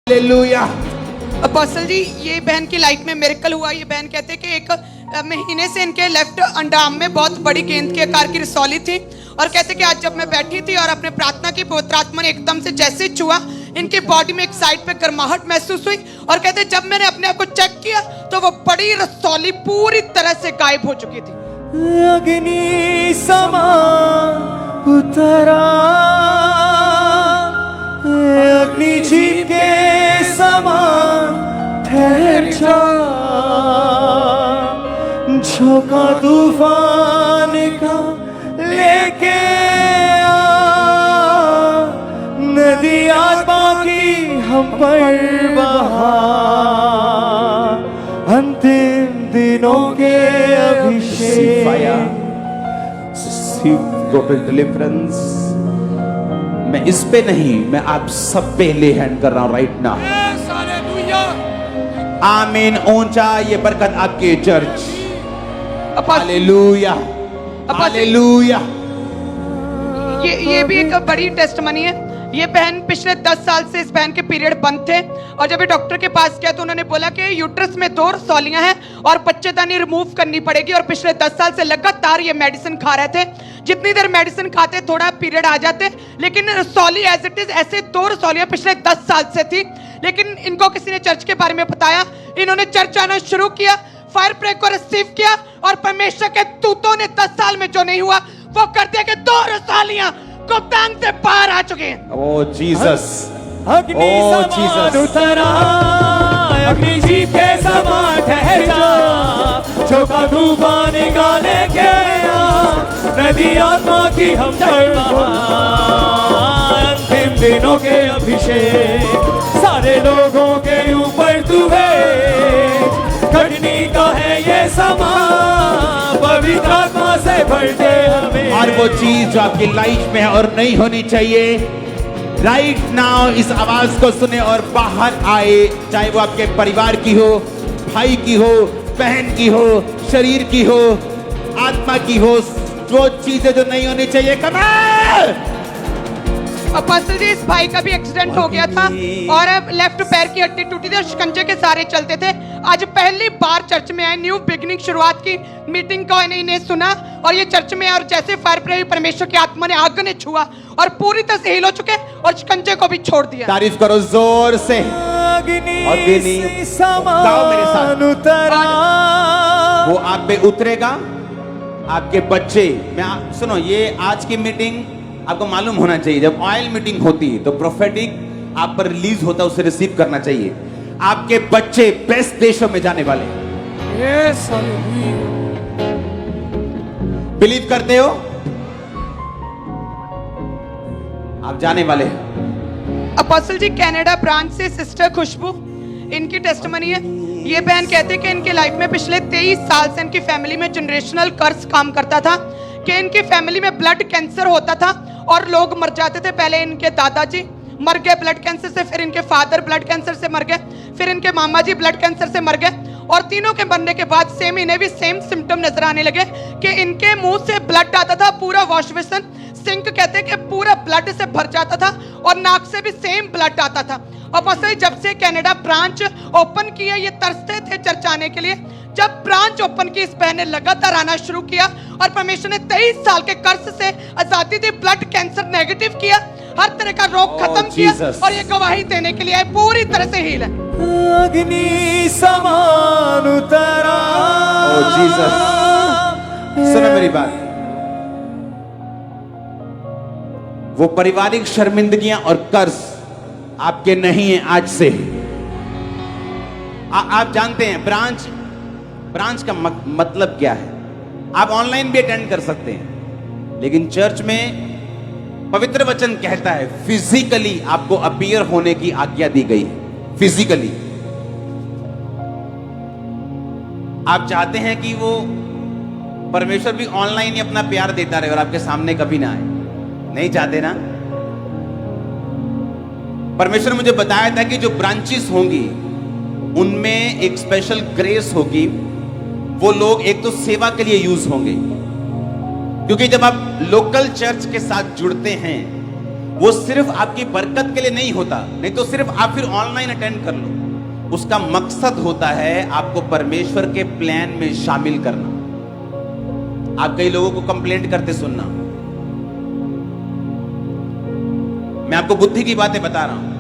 Hallelujah. Apostle ji, ये बहन की लाइफ में मिरेकल हुआ। ये बहन कहते हैं कि एक महीने से इनके लेफ्ट अंडरआर्म में बहुत बड़ी गेंद के आकार की रसौली थी और कहते कि आज जब मैं बैठी थी और अपने प्रार्थना की, पवित्र आत्मा ने एकदम से जैसे छुआ, इनकी बॉडी में एक साइड पे गर्माहट महसूस हुई और कहते जब मैंने अपने आप को चेक किया तो वो बड़ी रसौली पूरी तरह से गायब हो चुकी थी। अग्नि समा उतरा, अग्नि जीव के समान ठहर जा, झोंका तूफान का लेके आ, नदी आत्मा की हम पर बहा, अंतिम दिनों के अभिषेक। Total deliverance. मैं इस पे नहीं, मैं आप सब पे ले हैंड कर रहा हूं राइट नाउ। आमीन। ऊंचा ये बरकत आपके चर्च। Hallelujah, hallelujah. ये भी एक बड़ी टेस्टमनी है। ये बहन पिछले 10 साल से इस बहन के पीरियड बंद थे और जब ये डॉक्टर के पास गया तो उन्होंने बोला कि यूट्रस में 2 रसौलियां हैं और बच्चेदानी रिमूव करनी पड़ेगी और पिछले 10 साल से लगातार ये मेडिसिन खा रहे थे। जितनी देर मेडिसिन खाते थोड़ा पीरियड आ जाते, लेकिन रसौली एज इट इज ऐसे 2 रसौलियां पिछले 10 साल से थी। लेकिन इनको किसी ने चर्च के बारे में बताया, इन्होंने चर्च आना शुरू किया, फायर प्रे को रिसीव किया और परमेश्वर के दूतों ने 10 साल में जो नहीं हुआ वो कर दिया कि 2 रसौलियां कप्तान से बाहर आ चुके हैं। ओ जीसस, अग्नि समान उतरा, अग्नि जीव के समान ठहर जा, झोंका तूफान निकाले के आ, नदी आत्मा की हम पर बहा, अंतिम दिनों के अभिषेक, सारे लोगों के ऊपर तू है, खटनी का है ये समा, पवित्र आत्मा से भर दे हमें। और वो चीज जो आपकी लाइफ में है और नहीं होनी चाहिए, राइट नाउ इस आवाज को सुने और बाहर आए। चाहे वो आपके परिवार की हो, भाई की हो, बहन की हो, शरीर की हो, आत्मा की हो, जो चीजें जो नहीं होनी चाहिए। कमाल। अपोस्टल जी, इस भाई का भी एक्सीडेंट हो गया था और अब लेफ्ट पैर की हड्डी टूटी थी और शिकंजे के सारे चलते थे। आज पहली बार चर्च में आए, न्यू बिगिनिंग शुरुआत की मीटिंग का इन्हें सुना और ये चर्च में, और जैसे फायर प्रे परमेश्वर की आत्मा ने आग ने छुआ और पूरी तरह से हिल हो चुके और शिकंजे को भी छोड़ दिया। तारीफ करो जोर से। अग्नि समान उतरा, वो आप पे उतरेगा, आपके बच्चे। सुनो, ये आज की मीटिंग आपको मालूम होना चाहिए, जब ऑयल मीटिंग होती है तो प्रोफेटिक आप पर रिलीज होता है, उसे रिसीव करना चाहिए। आपके बच्चे बेस्ट देशों में जाने वाले। बिलीव करते हो? आप जाने वाले हैं। अपोस्टल जी, कनाडा ब्रांच से सिस्टर खुशबू, इनकी टेस्टमनी है। ये बहन कहते हैं कि इनके लाइफ में पिछले 23 साल से इनकी फैमिली में जनरेशनल कर्स काम करता था कि इनकी फैमिली में ब्लड कैंसर होता था और लोग मर जाते थे। पहले इनके दादाजी मर गए ब्लड कैंसर से, फिर इनके फादर ब्लड कैंसर से मर गए, फिर इनके मामा जी ब्लड कैंसर से मर गए और तीनों के मरने के बाद सेम इन्हें भी सेम सिम्टम नजर आने लगे कि इनके मुंह से ब्लड आता था, पूरा वॉश बेसिन सिंक कहते हैं कि पूरा ब्लड से भर जाता था और नाक से भी सेम ब्लड आता था। और जब से कनाडा ब्रांच ओपन किया, ये तरसते थे चर्च आने के लिए। जब ब्रांच ओपन की, इस बहन ने लगातार आना शुरू किया और परमेश्वर ने 23 साल के कर्ज से आजादी दी, ब्लड कैंसर नेगेटिव किया, हर तरह का रोग खत्म किया और ये गवाही देने के लिए पूरी तरह से हील है। अग्नि समान उतरा। ओ जीसस, सुनो मेरी बात। वो पारिवारिक शर्मिंदगियां और कर्ज आपके नहीं है आज से। आप जानते हैं ब्रांच का मतलब क्या है। आप ऑनलाइन भी अटेंड कर सकते हैं, लेकिन चर्च में पवित्र वचन कहता है फिजिकली आपको अपीयर होने की आज्ञा दी गई है। फिजिकली आप चाहते हैं कि वो परमेश्वर भी ऑनलाइन ही अपना प्यार देता रहे और आपके सामने कभी ना आए? नहीं चाहते ना? परमेश्वर ने मुझे बताया था कि जो ब्रांचेस होंगी उनमें एक स्पेशल ग्रेस होगी। वो लोग एक तो सेवा के लिए यूज होंगे, क्योंकि जब आप लोकल चर्च के साथ जुड़ते हैं वो सिर्फ आपकी बरकत के लिए नहीं होता, नहीं तो सिर्फ आप फिर ऑनलाइन अटेंड कर लो। उसका मकसद होता है आपको परमेश्वर के प्लान में शामिल करना। आप कई लोगों को कंप्लेंट करते सुनना, मैं आपको बुद्धि की बातें बता रहा हूं।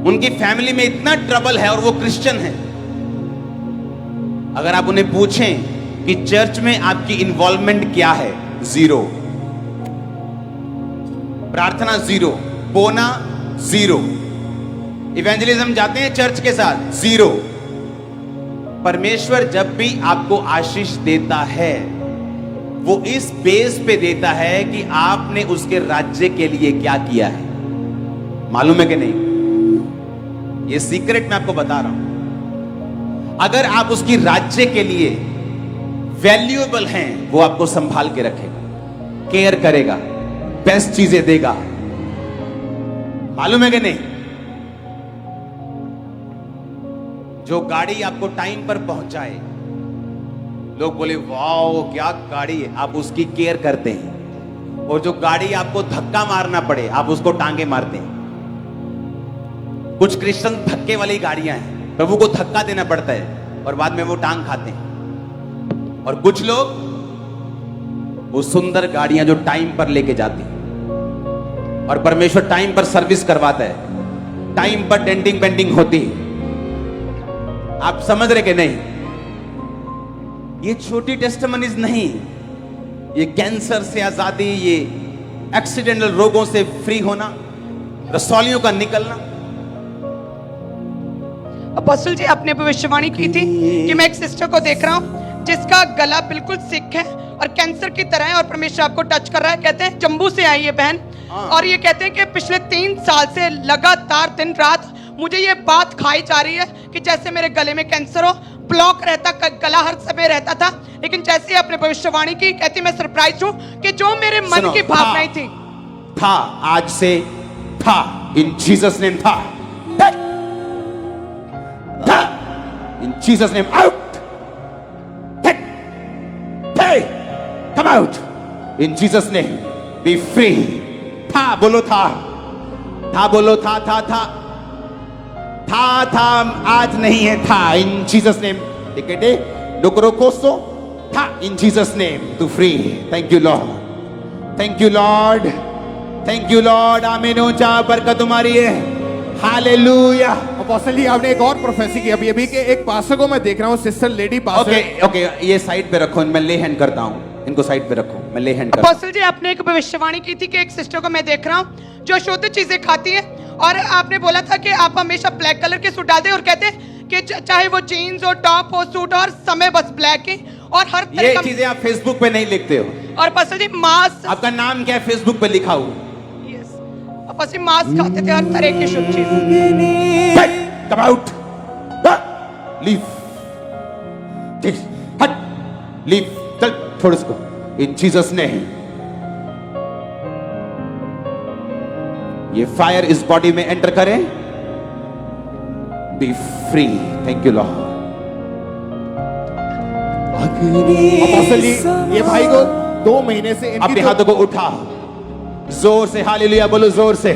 उनकी फैमिली में इतना ट्रबल है और वो क्रिश्चियन है। अगर आप उन्हें पूछें कि चर्च में आपकी इन्वॉल्वमेंट क्या है, जीरो। प्रार्थना जीरो, बोना जीरो, इवेंजलिज्म जाते हैं चर्च के साथ जीरो। परमेश्वर जब भी आपको आशीष देता है वो इस बेस पे देता है कि आपने उसके राज्य के लिए क्या किया है। मालूम है कि नहीं? ये सीक्रेट मैं आपको बता रहा हूं। अगर आप उसकी राज्य के लिए वैल्यूएबल हैं, वो आपको संभाल के रखेगा, केयर करेगा, बेस्ट चीजें देगा। मालूम है कि नहीं? जो गाड़ी आपको टाइम पर पहुंचाए, लोग बोले वाओ क्या गाड़ी है, आप उसकी केयर करते हैं। और जो गाड़ी आपको धक्का मारना पड़े, आप उसको टांगे मारते हैं। कुछ क्रिश्चियन धक्के वाली गाड़ियां हैं, प्रभु को धक्का देना पड़ता है और बाद में वो टांग खाते हैं। और कुछ लोग वो सुंदर गाड़ियां जो टाइम पर लेके जाते हैं और परमेश्वर टाइम पर सर्विस करवाता है, टाइम पर डेंटिंग पेंटिंग होती है। आप समझ रहे कि नहीं? ये छोटी टेस्टिमनीज नहीं, ये कैंसर से आजादी, ये एक्सीडेंटल रोगों से फ्री होना, रसौलियों का निकलना। अपोस्टल जी, आपने भविष्यवाणी की थी कि मैं एक सिस्टर को देख रहा हूँ जिसका गला बिल्कुल सिक है और कैंसर की तरह है और परमेश्वर आपको टच कर रहा है। कहते हैं जम्मू से आई है बहन, और ये कहते हैं कि पिछले 3 साल से लगातार दिन रात मुझे ये बात खाई जा रही है कि जैसे मेरे गले में कैंसर हो, ब्लॉक रहता, गला हर समय रहता था। लेकिन जैसे आपने भविष्यवाणी की, कहती मैं सरप्राइज हूं कि जो मेरे मन की भावनाएं थी, था आज से था, इन जीसस नेम था, इन Jesus name out, come out in Jesus name, B free. था बोलो, था बोलो, था आज नहीं है, था इन जीसस नेम। टिकेटे डोकरो कोसो था इन जीसस नेम, तू free. Thank you Lord, thank you Lord, thank you Lord. आमीन। ऊंचा बरकत तुम्हारी है, हालेलुया। अपोस्टल जी, आपने एक और प्रोफेसी की अभी कि एक पास्टर को मैं देख रहा हूँ, सिस्टर लेडी पास्टर। ओके, ये साइड पे रखो, मैं ले हैंड करता हूँ, इनको साइड पे रखो, मैं ले हैंड करता हूँ। अपोस्टल जी, आपने एक भविष्यवाणी की थी कि एक सिस्टर को मैं देख रहा हूँ जो शुद्ध चीजें खाती है, और आपने बोला था कि आप हमेशा ब्लैक कलर के सूट डालते हैं और कहते हैं कि चाहे वो जीन्स हो, टॉप हो, सूट हो, हर समय बस ब्लैक ही, और हर तरह ये का चीजें आप फेसबुक पे नहीं लिखते हो। और अपोस्टल जी मांस, आपका नाम क्या है फेसबुक पे लिखा हुआ? यस, अपोस्टल जी मांस खाते थे, हर तरह की शुद्ध चीज। कम आउट, लीव, हट, लीव, चल छोड़ इसको, इन जीसस नेम। ये फायर इस बॉडी में एंटर करे, be free. Thank you Lord. Apostle ji, ये भाई को 2 महीने से अपने हाथों को उठा, जोर से हालेलुया बोलो, जोर से,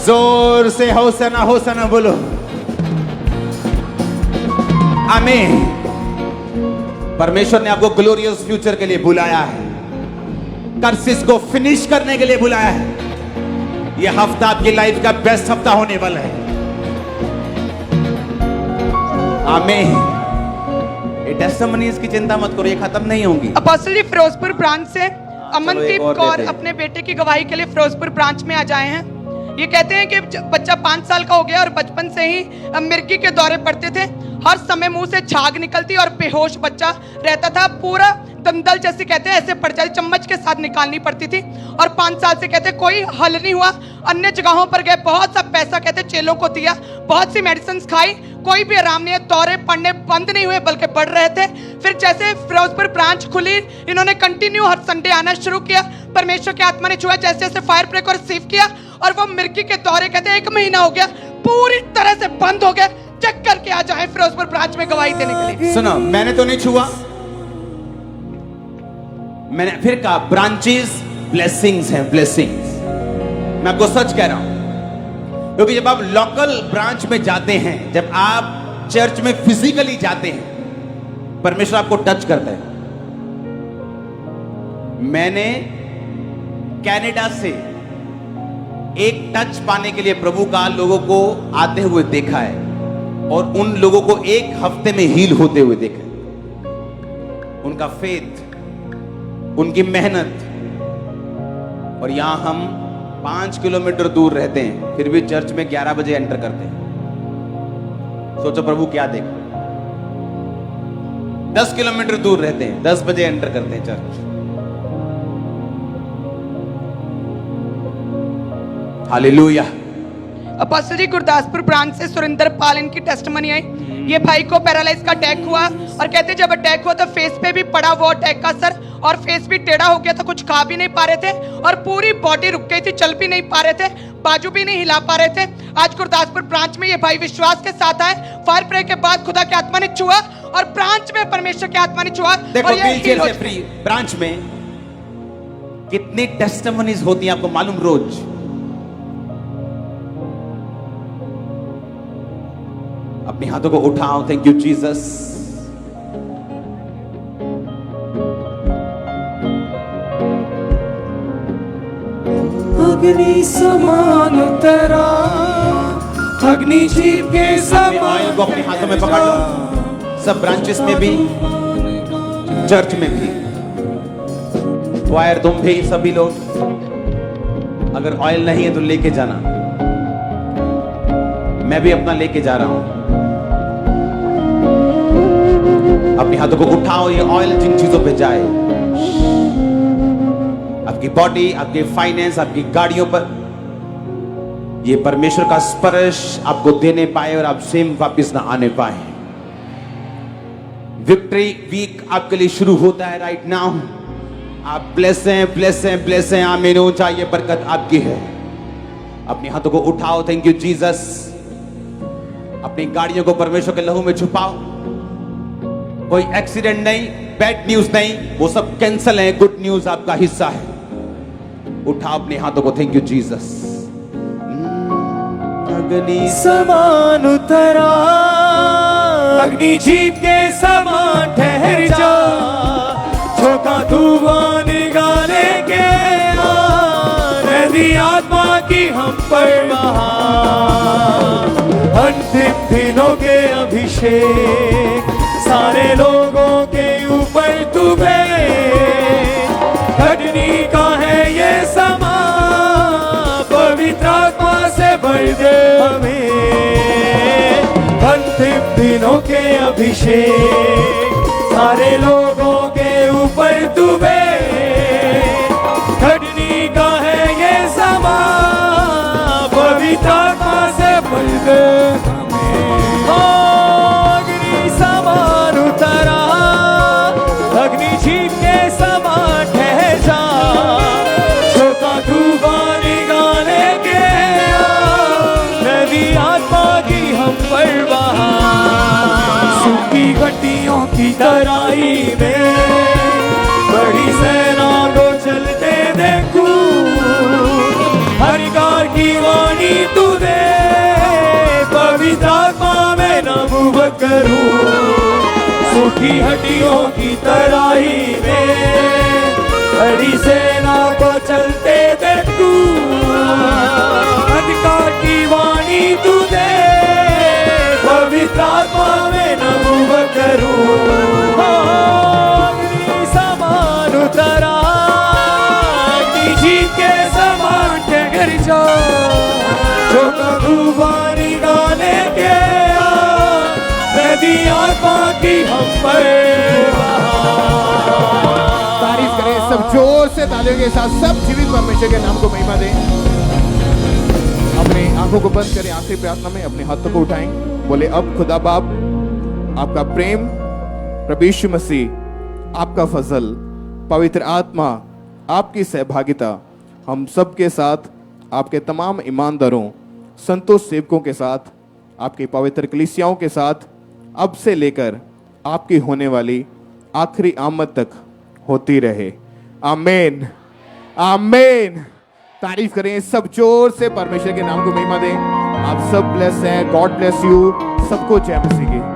जोर से होसना होसना बोलो, आमीन। परमेश्वर ने आपको ग्लोरियस फ्यूचर के लिए बुलाया है, कर्सिस को फिनिश करने के लिए बुलाया है। यह हफ्ता आपकी लाइफ का बेस्ट हफ्ता होने वाला है, आमीन। ये टेस्टिमनीज की चिंता मत करो, ये खत्म नहीं होंगी। अपोस्टल जी, फिरोजपुर ब्रांच से अमनदीप और कौर देते। अपने बेटे की गवाही के लिए फिरोजपुर ब्रांच में आ जाए हैं। ये कहते हैं कि बच्चा 5 साल का हो गया और बचपन से ही मिर्गी के दौरे पड़ते थे। हर समय मुंह से झाग निकलती और बेहोश बच्चा रहता था, पूरा दंदल जैसे कहते हैं ऐसे पड़ जाती, चम्मच के साथ निकालनी पड़ती थी। और 5 साल से कहते कोई हल नहीं हुआ, अन्य जगहों पर गए, बहुत सा पैसा कहते चेलों को दिया, बहुत सी मेडिसिन खाई, कोई भी आराम नहीं है। दौरे पड़ने बंद नहीं हुए बल्कि बढ़ रहे थे। फिर जैसे फिरोजपुर ब्रांच खुली, इन्होंने कंटिन्यू हर संडे आना शुरू किया। परमेश्वर की आत्मा ने छुआ, जैसे जैसे फायर ब्रेक और रिसीव किया, और वो मिर्गी के दौरे कहते 1 महीना हो गया, पूरी तरह से बंद हो गया। चेक करके आ जाए फिरोजपुर ब्रांच में गवाही देने के लिए। सुनो, मैंने तो नहीं छुआ, मैंने फिर कहा ब्रांचेस ब्लेसिंग्स हैं, ब्लेसिंग्स। मैं आपको सच कह रहा हूं, क्योंकि जब आप लोकल ब्रांच में जाते हैं, जब आप चर्च में फिजिकली जाते हैं, परमेश्वर आपको टच करता है। मैंने कनाडा से एक टच पाने के लिए प्रभु का लोगों को आते हुए देखा है, और उन लोगों को एक हफ्ते में हील होते हुए देखा है। उनका फेथ, उनकी मेहनत। और यहां हम 5 किलोमीटर दूर रहते हैं, फिर भी चर्च में 11 बजे एंटर करते हैं। सोचो प्रभु क्या देखा। 10 किलोमीटर दूर रहते हैं, 10 बजे एंटर करते हैं चर्च। हालेलुया। अपोस्टल जी गुरदासपुर ब्रांच से सुरिंदर पाल, इनकी टेस्टमनी आई। ये भाई को पैरालाइज का अटैक हुआ, और कहते जब अटैक हुआ तो फेस पे भी पड़ा वो अटैक का असर, और फेस भी टेढ़ा हो गया था, कुछ खा भी नहीं पा रहे थे, और पूरी बॉडी रुक गई थी, चल भी नहीं पा रहे थे, बाजू भी नहीं हिला पा रहे थे। आज गुरदासपुर ब्रांच में ये भाई विश्वास के साथ आए। फायर प्रे के बाद खुदा की आत्मा ने छुआ, और ब्रांच में परमेश्वर की आत्मा ने छुआ। देखो और ये व्हीलचेयर से फ्री ब्रांच में कितनी टेस्टिमनीज होती हैं आपको मालूम रोज। अपने हाथों को उठाओ। Thank you Jesus. अग्नि समान उतरा, अग्नि जीव के समान ऑयल को अपने हाथों में पकड़ लो। सब ब्रांचेस में भी, चर्च में भी, वायर तुम भी, सभी लोग। अगर ऑयल नहीं है तो लेके जाना। मैं भी अपना लेके जा रहा हूं। अपने हाथों को उठाओ, ये ऑयल जिन चीजों पे जाए, आपकी बॉडी, आपके फाइनेंस, आपकी गाड़ियों पर, ये परमेश्वर का स्पर्श आपको देने पाए और आप सेम वापस ना आने पाए। विक्ट्री वीक आपके लिए शुरू होता है राइट नाउ। आप ब्लेस हैं, ब्लेस हैं, ब्लेस हैं। आमीन हो चाहिए, बरकत आपकी है। अपने हाथों को उठाओ। Thank you Jesus. अपनी गाड़ियों को परमेश्वर के लहू में छुपाओ। कोई एक्सीडेंट नहीं, बैड न्यूज नहीं, वो सब कैंसल है। गुड न्यूज आपका हिस्सा है। उठाओ अपने हाथों को। Thank you Jesus. अग्नि समान उतरा, अग्नि जीव के समान ठहर जा, झोंका तूफान निकाले के आ, नदी आत्मा की हम पर बहा। अंतिम दिनों के अभिषेक सारे लोगों के ऊपर तू भेज, घटनी का है ये समा, पवित्र आत्मा से भर दे हमें। अंतिम दिनों के अभिषेक सारे लोगों के ऊपर तू भेज, घटनी का है ये समा, पवित्र आत्मा से भर दे हमें। अग्नि समान उतरा, अग्नि जीव के समान ठहर जा, झोंका तूफान निकाले के आ, नदी आत्मा की हम पर बहा। सूखी घटियों की तराई में बड़ी सेना को चलते देखूं, हर कार की वाणी तू दे, पवित्र आत्मा में नबूवत करूं। सूखी हड्डियों की तराई में बड़ी सेना को चलते देखूं, अधिकार की वाणी तू दे, पवित्र आत्मा में नबूवत करूं। अग्नि समान उतरा, अग्नि जीव के समान ठहर जा, झोंका तूफान निकाले के आ, नदी आत्मा की हम पर बहा। तारीफ करें सब जोर से, तालियों के साथ सब जीवित परमेश्वर के नाम को महिमा दें। अपने आंखों को बंद करें, आखिरी प्रार्थना में अपने हाथों को उठाएं, बोले अब खुदा बाप, आपका प्रेम, प्रभु यीशु मसीह, आपका फजल, पवित्र आत्मा, आपकी सहभागिता हम सब के साथ, आपके तमाम ईमानदारों, संतों, सेवकों के साथ, आपकी पवित्र कलीसियाओं के साथ अब से लेकर आपकी होने वाली आखिरी आमद तक होती रहे। आमीन, आमीन। तारीफ करें सब जोर से, परमेश्वर के नाम को महिमा दें। आप सब ब्लेस हैं। God bless you. सबको जय मसीह की।